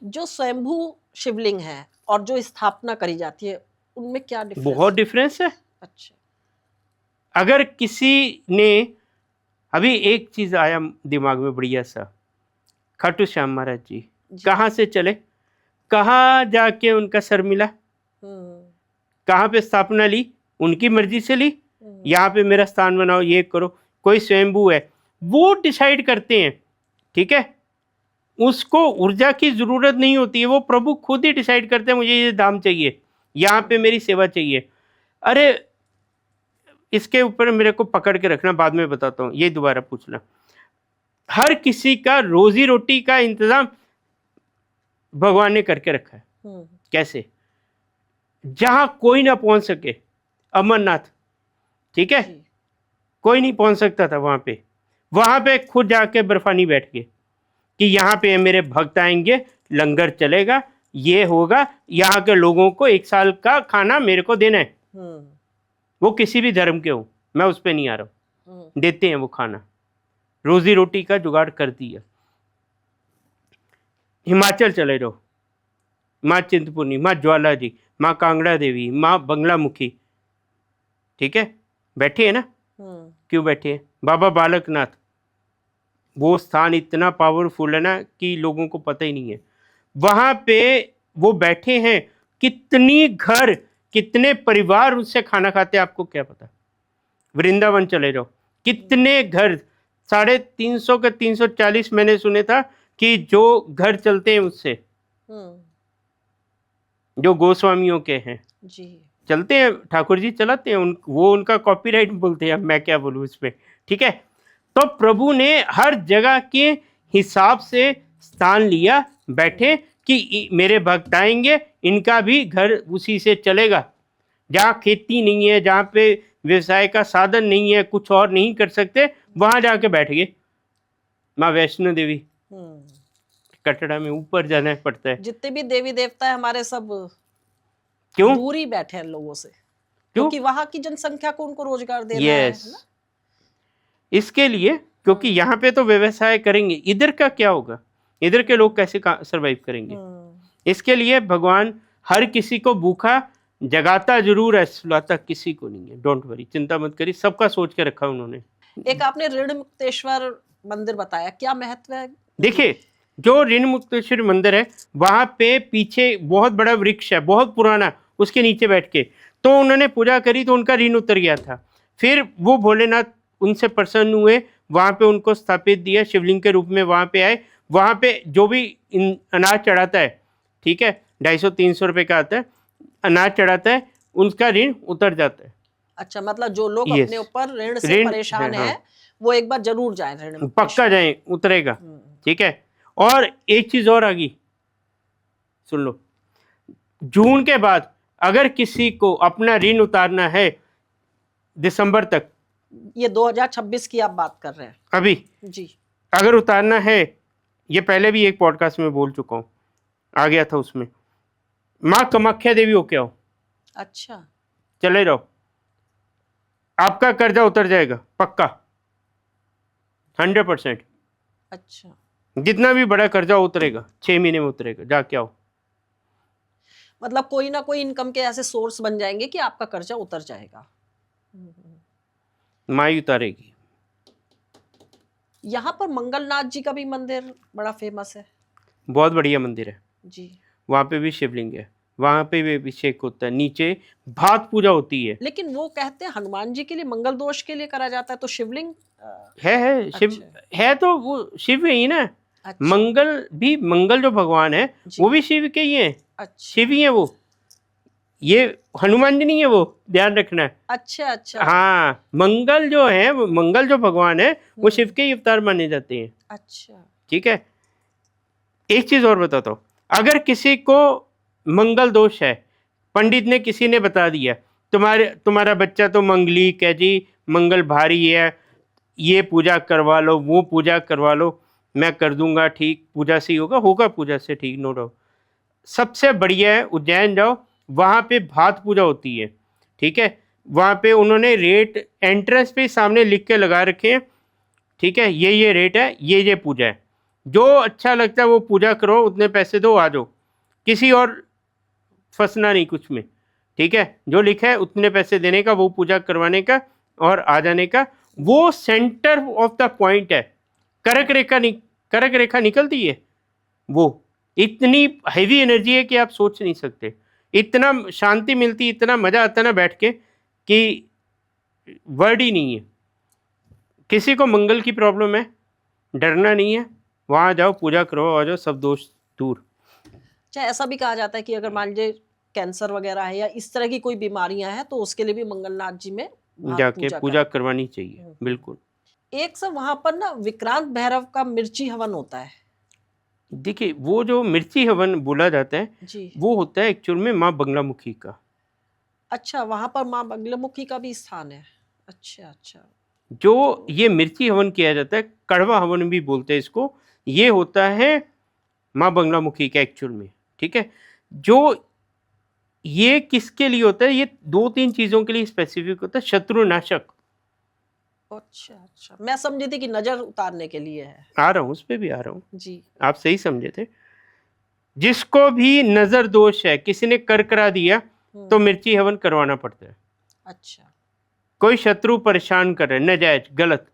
जो स्वयंभू शिवलिंग है और जो स्थापना करी जाती है उनमें क्या डिफरेंस बहुत डिफरेंस है। अच्छा। अगर किसी ने, अभी एक चीज आया दिमाग में बढ़िया सा, खाटू श्याम महाराज जी कहाँ से चले, कहाँ जाके उनका सर मिला, कहाँ पे स्थापना ली, उनकी मर्जी से ली, यहाँ पे मेरा स्थान बनाओ, ये करो, कोई स्वयंभू है, वो डिसाइड करते हैं, ठीक है। उसको ऊर्जा की जरूरत नहीं होती है, वो प्रभु खुद ही डिसाइड करते हैं मुझे ये दाम चाहिए, यहाँ पे मेरी सेवा चाहिए। अरे इसके ऊपर मेरे को पकड़ के रखना, बाद में बताता हूँ, ये दोबारा पूछना। हर किसी का रोजी रोटी का इंतजाम भगवान ने करके रखा है। कैसे? जहां कोई ना पहुंच सके, अमरनाथ, ठीक है, कोई नहीं पहुंच सकता था वहां पे खुद जाके बर्फानी बैठ गए कि यहाँ पे मेरे भक्त आएंगे, लंगर चलेगा, ये होगा, यहाँ के लोगों को 1 साल का खाना मेरे को देना है। वो किसी भी धर्म के हो, मैं उस पर नहीं आ रहा हूँ, देते हैं वो खाना, रोजी रोटी का जुगाड़ कर दिया। हिमाचल चले जाओ, माँ चिंतपूर्णी, माँ ज्वाला जी, माँ कांगड़ा देवी, माँ बंगलामुखी, ठीक है, बैठे हैं ना। क्यों बैठे हैं? बाबा बालकनाथ, वो स्थान इतना पावरफुल है ना कि लोगों को पता ही नहीं है। वहां पे वो बैठे हैं, कितनी घर, कितने परिवार उनसे खाना खाते हैं, आपको क्या पता। वृंदावन चले जाओ, कितने घर, 350 के 340 मैंने सुने था कि जो घर चलते हैं उससे, जो गोस्वामियों के हैं जी, चलते हैं, ठाकुर जी चलाते हैं, वो उनका कॉपीराइट बोलते हैं, अब मैं क्या बोलूँ उस पर, ठीक है। तो प्रभु ने हर जगह के हिसाब से स्थान लिया, बैठे कि मेरे भक्त आएंगे, इनका भी घर उसी से चलेगा। जहाँ खेती नहीं है, जहाँ पे व्यवसाय का साधन नहीं है, कुछ और नहीं कर सकते, वहां जाके बैठ गए। माँ वैष्णो देवी, कटरा में ऊपर जाना पड़ता है। जितने भी देवी देवता है हमारे सब क्यों दूर ही बैठे हैं लोगों से, क्योंकि वहां की जनसंख्या को उनको रोजगार देना है ना? इसके लिए, क्योंकि यहाँ पे तो व्यवसाय करेंगे, इधर का क्या होगा, इधर के लोग कैसे सरवाइव करेंगे। इसके लिए भगवान हर किसी को भूखा जगाता जरूर है, सुलाता किसी को नहीं है। डोंट वरी, चिंता मत करिए, सबका सोच के रखा उन्होंने। एक आपने ऋण मुक्तेश्वर मंदिर बताया, क्या महत्व है? देखिए, जो ऋण मुक्तेश्वर मंदिर है, वहां पे पीछे बहुत बड़ा वृक्ष है, बहुत पुराना, उसके नीचे बैठ के तो उन्होंने पूजा करी तो उनका ऋण उतर गया था। फिर वो भोलेनाथ उनसे प्रसन्न हुए, वहां पे उनको स्थापित दिया, शिवलिंग के रूप में वहां पे आए। वहां पे जो भी अनाज चढ़ाता है, ठीक है, 250-300 रुपए का आता है, अनाज चढ़ाता है, उनका ऋण उतर जाता है। अच्छा, मतलब जो लोग अपने ऊपर ऋण से परेशान है, वो एक बार जरूर जाए, ऋण पक्का जाए, उतरेगा, ठीक है। और एक चीज और आ गई, सुन लो, जून के बाद अगर किसी को अपना ऋण उतारना है दिसंबर तक, ये 2026 की आप बात कर रहे हैं अभी जी, अगर उतारना है, ये पहले भी एक पॉडकास्ट में बोल चुका हूँ, आ गया था उसमें, माँ कामाख्या देवी हो क्या हो, अच्छा, चले रहो, आपका कर्जा उतर जाएगा पक्का, 100%। अच्छा, जितना भी बड़ा कर्जा उतरेगा, 6 महीने में उतरेगा, जाके आओ। मतलब कोई ना कोई इनकम के ऐसे सोर्स बन जाएंगे कि आपका कर्जा उतर जाएगा। माई उतारेगी। यहाँ पर मंगलनाथ जी का भी मंदिर बड़ा फेमस है, बहुत बढ़िया मंदिर है जी। वहाँ पे भी शिवलिंग है, वहाँ पे भी अभिषेक होता है, नीचे भात पूजा होती है। लेकिन वो कहते हैं हनुमान जी के लिए मंगल दोष के लिए करा जाता है, तो शिवलिंग है शिव, अच्छा। है तो वो शिव ही ना। अच्छा। मंगल जो भगवान है वो भी शिव के ही है। अच्छा। शिव ही है वो, ये हनुमान जी नहीं है, वो ध्यान रखना है। अच्छा अच्छा, हाँ, मंगल जो है, मंगल जो भगवान है वो शिव के ही अवतार माने जाते हैं। अच्छा, ठीक है। एक चीज और बताता हूँ, अगर किसी को मंगल दोष है, पंडित ने किसी ने बता दिया तुम्हारा बच्चा तो मंगलिक है जी, मंगल भारी है, ये पूजा करवा लो, वो पूजा करवा लो, मैं कर दूंगा ठीक, पूजा से ही होगा पूजा से ठीक, नो डाउट। सबसे बढ़िया है उज्जैन जाओ, वहाँ पे भात पूजा होती है, ठीक है। वहाँ पे उन्होंने रेट एंट्रेंस पे सामने लिख के लगा रखे हैं, ठीक है, ये रेट है, ये पूजा है, जो अच्छा लगता है वो पूजा करो, उतने पैसे दो, आ जाओ, किसी और फंसना नहीं कुछ में, ठीक है, जो लिखा है उतने पैसे देने का, वो पूजा करवाने का और आ जाने का। वो सेंटर ऑफ द पॉइंट है, करक रेखा निकलती है, वो इतनी हैवी एनर्जी है कि आप सोच नहीं सकते, इतना शांति मिलती, इतना मजा आता ना बैठ के कि वर्ड ही नहीं है। किसी को मंगल की प्रॉब्लम है, डरना नहीं है, वहां जाओ, पूजा करो, आ जाओ, सब दोष दूर। अच्छा, ऐसा भी कहा जाता है कि अगर मान लीजिए कैंसर वगैरह है या इस तरह की कोई बीमारियां हैं तो उसके लिए भी मंगलनाथ जी में जाके पूजा करवानी चाहिए, बिल्कुल। एक सब वहां पर ना विक्रांत भैरव का मिर्ची हवन होता है। देखिए, वो जो मिर्ची हवन बोला जाता है जी। वो होता है एक्चुअल में माँ बंगलामुखी का। अच्छा, वहां पर माँ बगलामुखी का भी स्थान है। अच्छा अच्छा। जो ये मिर्ची हवन किया जाता है, कड़वा हवन भी बोलते हैं इसको, ये होता है माँ बंगलामुखी का एक्चुअल में, ठीक है। जो ये किसके लिए होता है, ये 2-3 चीजों के लिए स्पेसिफिक होता है, शत्रुनाशक। अच्छा अच्छा, मैं समझी थी कि नजर उतारने के लिए है। आ रहा हूँ, उस पे भी आ रहा हूँ, जी। आप सही समझे थे। जिसको भी नजर दोष है, किसी ने कर करा दिया तो मिर्ची हवन करवाना पड़ता है। अच्छा। कोई शत्रु परेशान कर रहे हैं नाजायज गलत,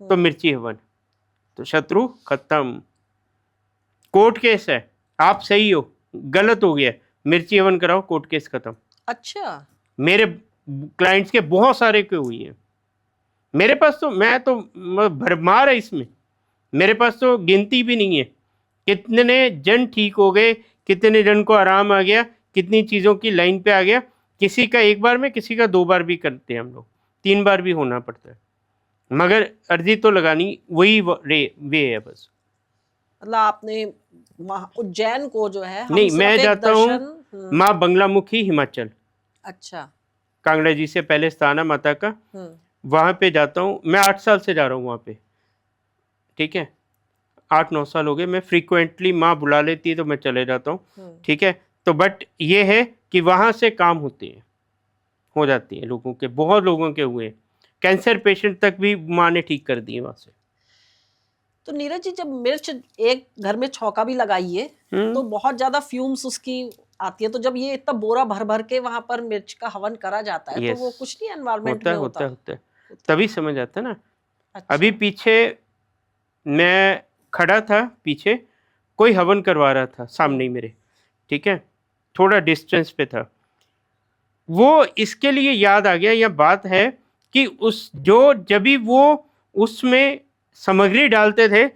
तो मिर्ची हवन, तो शत्रु खत्म। कोर्ट केस है, आप सही हो, गलत हो गया, मिर्ची हवन कराओ, कोर्ट केस खत्म। अच्छा। मेरे क्लाइंट्स के बहुत सारे के हुई है, मेरे पास तो, मैं तो भरमार है इसमें, मेरे पास तो गिनती भी नहीं है, कितने जन ठीक हो गए, कितने जन को आराम आ गया, कितनी चीज़ों की लाइन पे आ गया। किसी का 1 बार में, किसी का 2 बार भी करते हैं हम लोग, 3 बार भी होना पड़ता है, मगर अर्जी तो लगानी वही वे है बस। मतलब आपने वहाँ उज्जैन को जो है, हम नहीं, सिर्फ मैं एक जाता हूँ दर्शन। माँ बंगलामुखी हिमाचल, अच्छा। कांगड़ा जी से पहले स्थान है माता का, वहाँ पे जाता हूँ मैं, 8 साल से जा रहा हूँ वहाँ पे, ठीक है, 8-9 साल हो गए। मैं फ्रीक्वेंटली, माँ बुला लेती है तो मैं चले जाता हूँ, ठीक है। तो बट ये है कि वहाँ से काम होते हैं, हो जाती है लोगों के, बहुत लोगों के हुए, कैंसर पेशेंट तक भी माँ ने ठीक कर दिए वहाँ से। तो नीरज जी, जब मिर्च एक घर में छौंका भी लगाइए तो बहुत ज्यादा फ्यूम्स उसकी आती है, तो जब ये इतना बोरा भर भर के वहां पर मिर्च का हवन करा जाता है तो वो कुछ नहीं एनवायरनमेंट में होता है, तभी समझ आता ना। अच्छा। अभी पीछे मैं खड़ा था, पीछे कोई हवन करवा रहा था सामने ही मेरे, ठीक है, थोड़ा डिस्टेंस पे था। वो इसके लिए याद आ गया, यह बात है कि उस जो जब भी वो उसमें सामग्री डालते थे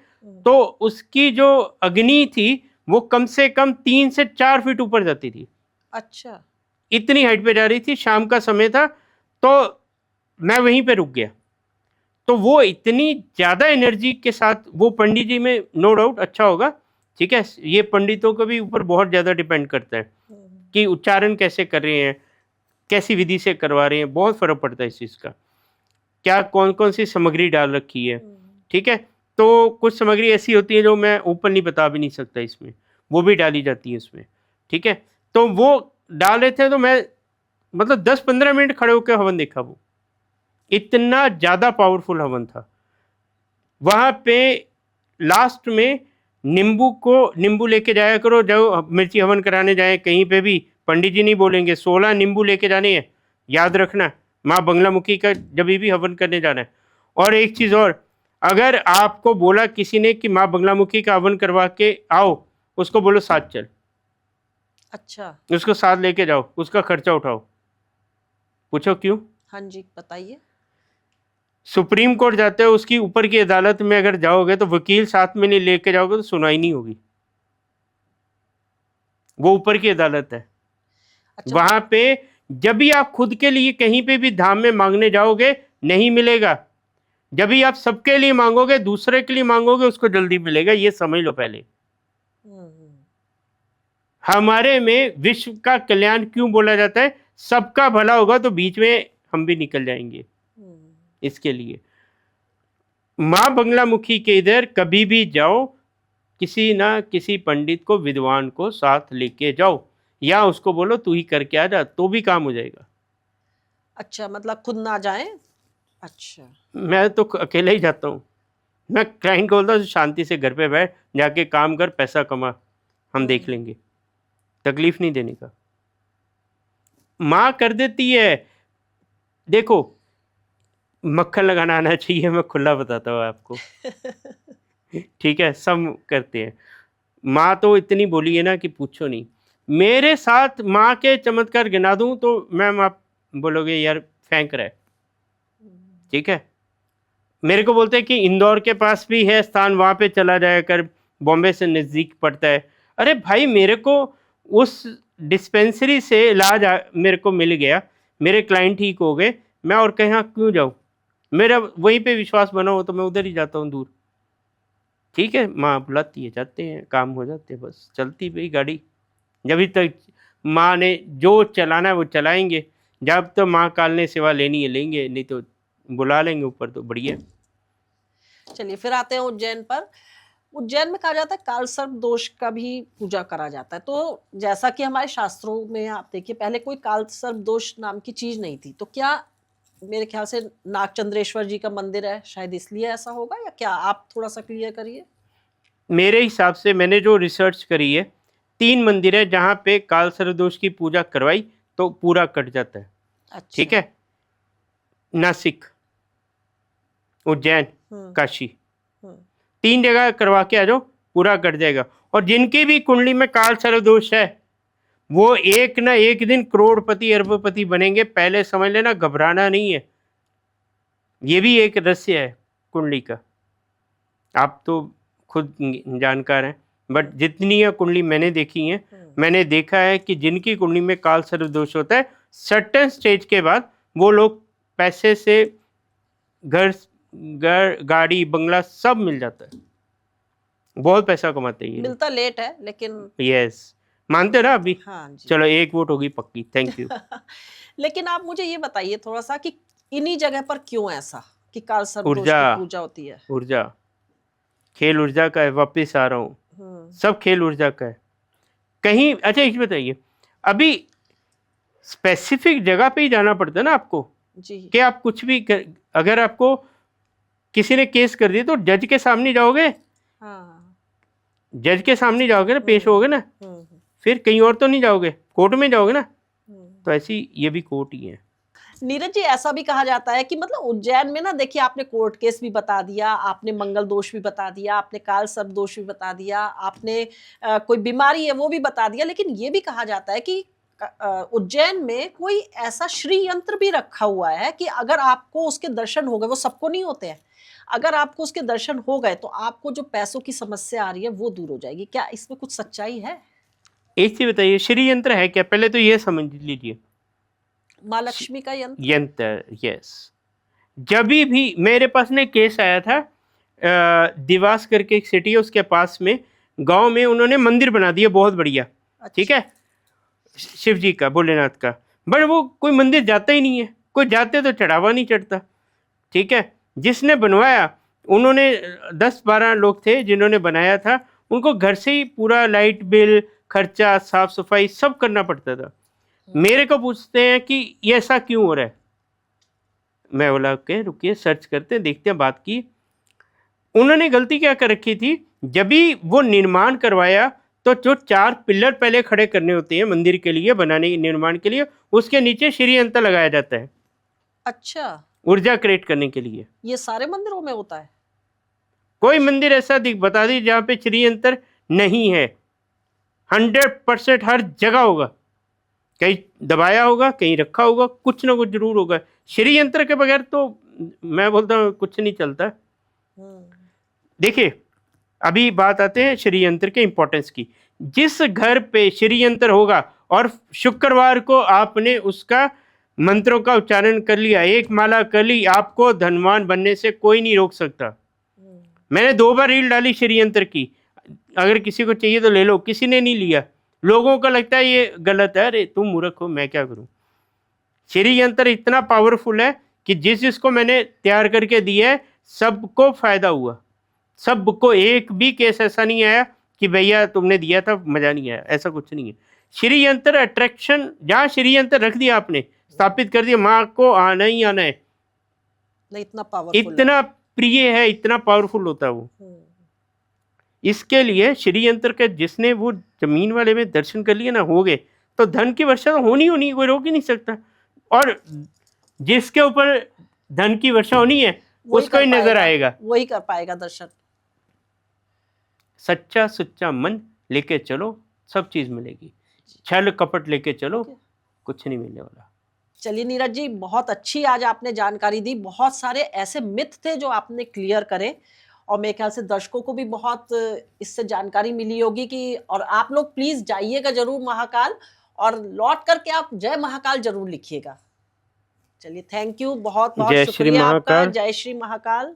तो उसकी जो अग्नि थी वो कम से कम 3 से 4 फीट ऊपर जाती थी। अच्छा। इतनी हाइट पे जा रही थी, शाम का समय था, तो मैं वहीं पे रुक गया। तो वो इतनी ज़्यादा एनर्जी के साथ, वो पंडित जी में नो डाउट अच्छा होगा, ठीक है, ये पंडितों के भी ऊपर बहुत ज़्यादा डिपेंड करता है कि उच्चारण कैसे कर रहे हैं, कैसी विधि से करवा रहे हैं, बहुत फर्क पड़ता है इस चीज़ का, क्या कौन कौन सी सामग्री डाल रखी है, ठीक है। तो कुछ सामग्री ऐसी होती है जो मैं ओपन नहीं बता भी नहीं सकता इसमें, वो भी डाली जाती है इसमें, ठीक है। तो वो डाल रहे थे तो मैं मतलब 10-15 मिनट खड़े होकर हवन देखा, वो इतना ज़्यादा पावरफुल हवन था। वहाँ पे लास्ट में नींबू लेके जाया करो, जब मिर्ची हवन कराने जाए कहीं पे भी, पंडित जी नहीं बोलेंगे 16 नींबू लेके जाने हैं, याद रखना, माँ बंगलामुखी का जब भी हवन करने जाना है। और एक चीज़ और, अगर आपको बोला किसी ने कि माँ बंगलामुखी का हवन करवा के आओ, उसको बोलो साथ चल। अच्छा। उसको साथ लेके जाओ, उसका खर्चा उठाओ। पूछो क्यों? हाँ जी, बताइए। सुप्रीम कोर्ट जाते हो, उसकी ऊपर की अदालत में अगर जाओगे तो वकील साथ में नहीं लेके जाओगे तो सुनवाई नहीं होगी, वो ऊपर की अदालत है। अच्छा। वहां पे जब भी आप खुद के लिए कहीं पे भी धाम में मांगने जाओगे नहीं मिलेगा, जब भी आप सबके लिए मांगोगे, दूसरे के लिए मांगोगे, उसको जल्दी मिलेगा, ये समझ लो पहले। हमारे में विश्व का कल्याण क्यों बोला जाता है? सबका भला होगा तो बीच में हम भी निकल जाएंगे। इसके लिए माँ बंगलामुखी के इधर कभी भी जाओ, किसी ना किसी पंडित को, विद्वान को साथ लेके जाओ, या उसको बोलो तू ही करके आ जा, तो भी काम हो जाएगा। अच्छा, मतलब खुद ना जाएं। अच्छा। मैं तो अकेले ही जाता हूँ, मैं क्लाइंट को बोलता हूँ शांति से घर पे बैठ, जाके काम कर, पैसा कमा, हम देख लेंगे, तकलीफ नहीं देने का। माँ कर देती है। देखो, मक्खन लगाना आना चाहिए, मैं खुला बताता हूँ आपको। ठीक है, सब करते हैं। माँ तो इतनी बोली है ना कि पूछो नहीं। मेरे साथ माँ के चमत्कार गिना दूं तो मैम आप बोलोगे यार फेंक रहा है। ठीक है, मेरे को बोलते हैं कि इंदौर के पास भी है स्थान, वहाँ पे चला जाया कर, बॉम्बे से नज़दीक पड़ता है। अरे भाई, मेरे को उस डिस्पेंसरी से इलाज मेरे को मिल गया, मेरे क्लाइंट ठीक हो गए, मैं और कहीं क्यों जाऊँ? मेरा वहीं पे विश्वास बना हो तो मैं उधर ही जाता हूँ दूर। ठीक है, माँ बुलाती है, जाते हैं, काम हो जाते हैं, बस चलती भाई गाड़ी। जब तक माँ ने जो चलाना है वो चलाएंगे, जब तक माँ काल ने सेवा लेनी है लेंगे, नहीं तो बुला लेंगे ऊपर, तो बढ़िया। चलिए फिर आते हैं उज्जैन पर। उज्जैन में कहा जाता है काल सर्प दोष का भी पूजा करा जाता है। तो जैसा कि हमारे शास्त्रों में आप देखिए, पहले कोई काल सर्प दोष नाम की चीज नहीं थी, तो क्या मेरे ख्याल से नागचंद्रेश्वर जी का मंदिर है, शायद इसलिए ऐसा होगा, या क्या? आप थोड़ा सा क्लियर करिए। मेरे हिसाब से मैंने जो रिसर्च करी है, 3 मंदिर है जहाँ पे काल सर्प दोष की पूजा करवाई तो पूरा कट जाता है। अच्छा। ठीक है, नासिक, उज्जैन, काशी, 3 जगह करवा के आ जाओ, पूरा कट जाएगा। और जिनकी भी कुंडली में काल सर्प दोष है वो एक ना एक दिन करोड़पति अरबपति बनेंगे, पहले समझ लेना, घबराना नहीं है। ये भी एक रहस्य है कुंडली का, आप तो खुद जानकार हैं, बट जितनी ये कुंडली मैंने देखी है, मैंने देखा है कि जिनकी कुंडली में काल सर्प दोष होता है, सर्टेन स्टेज के बाद वो लोग पैसे से घर गाड़ी बंगला सब मिल जाता है, बहुत पैसा कमाते हैं ये। मिलता लेट है लेकिन। यस, मानते ना अभी? हाँ जी। चलो 1 वोट होगी पक्की, थैंक यू। लेकिन आप मुझे ये बताइए थोड़ा सा कि इन्हीं जगह पर क्यों ऐसा कि काल सर्प दोष ऊर्जा, की पूजा होती है? ऊर्जा, खेल ऊर्जा का है, वापिस आ रहा हूँ, सब खेल ऊर्जा का है कहीं। अच्छा एक बताइए, अभी स्पेसिफिक जगह पे ही जाना पड़ता है ना आपको जी। कि आप कुछ भी अगर आपको किसी ने केस कर दिया तो जज के सामने जाओगे। हाँ। जज के सामने जाओगे ना, पेश होगे ना, फिर कहीं और तो नहीं जाओगे, कोर्ट में जाओगे ना। तो ऐसी ये भी कोर्ट ही है। नीरज जी, ऐसा भी कहा जाता है कि मतलब उज्जैन में ना, देखिए आपने कोर्ट केस भी बता दिया, आपने मंगल दोष भी बता दिया, आपने काल सर्प दोष भी बता दिया, आपने कोई बीमारी है वो भी बता दिया, लेकिन ये भी कहा जाता है कि उज्जैन में कोई ऐसा श्री यंत्र भी रखा हुआ है कि अगर आपको उसके दर्शन हो गए, वो सबको नहीं होते हैं, अगर आपको उसके दर्शन हो गए तो आपको जो पैसों की समस्या आ रही है वो दूर हो जाएगी। क्या इसमें कुछ सच्चाई है? एक चीज बताइए, श्री यंत्र है क्या? पहले तो ये समझ लीजिए, माँ लक्ष्मी का यंत्र। यंत्र, यस। जब भी मेरे पास ने केस आया था, दिवास करके एक सिटी है, उसके पास में गांव में उन्होंने मंदिर बना दिया बहुत बढ़िया। अच्छा। ठीक है, शिव जी का, भोलेनाथ का, बट वो कोई मंदिर जाता ही नहीं है, कोई जाते तो चढ़ावा नहीं चढ़ता। ठीक है, जिसने बनवाया, उन्होंने 10-12 लोग थे जिन्होंने बनाया था, उनको घर से ही पूरा लाइट बिल, खर्चा, साफ सफाई सब करना पड़ता था। मेरे को पूछते हैं कि ये ऐसा क्यों हो रहा है? मैं बोला के रुकिए, सर्च करते हैं, देखते हैं। बात की, उन्होंने गलती क्या कर रखी थी, जब भी वो निर्माण करवाया तो जो 4 पिलर पहले खड़े करने होते हैं मंदिर के लिए, बनाने निर्माण के लिए, उसके नीचे श्री यंत्र लगाया जाता है। अच्छा, ऊर्जा क्रिएट करने के लिए। ये सारे मंदिरों में होता है? कोई मंदिर ऐसा बता दी जहाँ पे श्री यंत्र नहीं है? 100% हर जगह होगा, कहीं दबाया होगा, कहीं रखा होगा, कुछ ना कुछ जरूर होगा। श्री यंत्र के बगैर तो मैं बोलता हूँ कुछ नहीं चलता। देखिए, अभी बात आते हैं श्री यंत्र के इंपॉर्टेंस की। जिस घर पे श्री यंत्र होगा और शुक्रवार को आपने उसका मंत्रों का उच्चारण कर लिया, एक माला कर ली, आपको धनवान बनने से कोई नहीं रोक सकता। मैंने 2 बार रील डाली श्री यंत्र की, अगर किसी को चाहिए तो ले लो, किसी ने नहीं लिया। लोगों को लगता है ये गलत है, अरे तुम मूर्ख हो, मैं क्या करूं। श्री यंत्र इतना पावरफुल है कि जिसको मैंने तैयार करके दिया है सबको फायदा हुआ, सबको। एक भी केस ऐसा नहीं आया कि भैया तुमने दिया था मजा नहीं आया, ऐसा कुछ नहीं है। श्री यंत्र अट्रैक्शन, जहाँ श्री यंत्र रख दिया आपने, स्थापित कर दिया, माँ को आना ही आना है। नहीं, इतना पावरफुल, इतना प्रिय है, इतना पावरफुल होता है वो। इसके लिए श्री यंत्र के जिसने वो जमीन वाले में दर्शन कर लिए ना, हो गए, तो धन की वर्षा तो होनी होनी, कोई रोक ही नहीं सकता। और जिसके ऊपर धन की वर्षा होनी है उसको ही नजर आएगा, वही कर पाएगा दर्शन। सच्चा सुच्चा मन लेके चलो, सब चीज मिलेगी। छल कपट लेके चलो, कुछ नहीं मिलने वाला। चलिए नीरज जी, बहुत अच्छी आज आपने जानकारी दी। बहुत सारे ऐसे मिथ थे जो आपने क्लियर करे, और मेरे ख्याल से दर्शकों को भी बहुत इससे जानकारी मिली होगी कि, और आप लोग प्लीज जाइएगा जरूर महाकाल, और लौट करके आप जय महाकाल जरूर लिखिएगा। चलिए, थैंक यू, बहुत बहुत जय श्री शुक्रिया आपका। महाकाल। जय श्री महाकाल।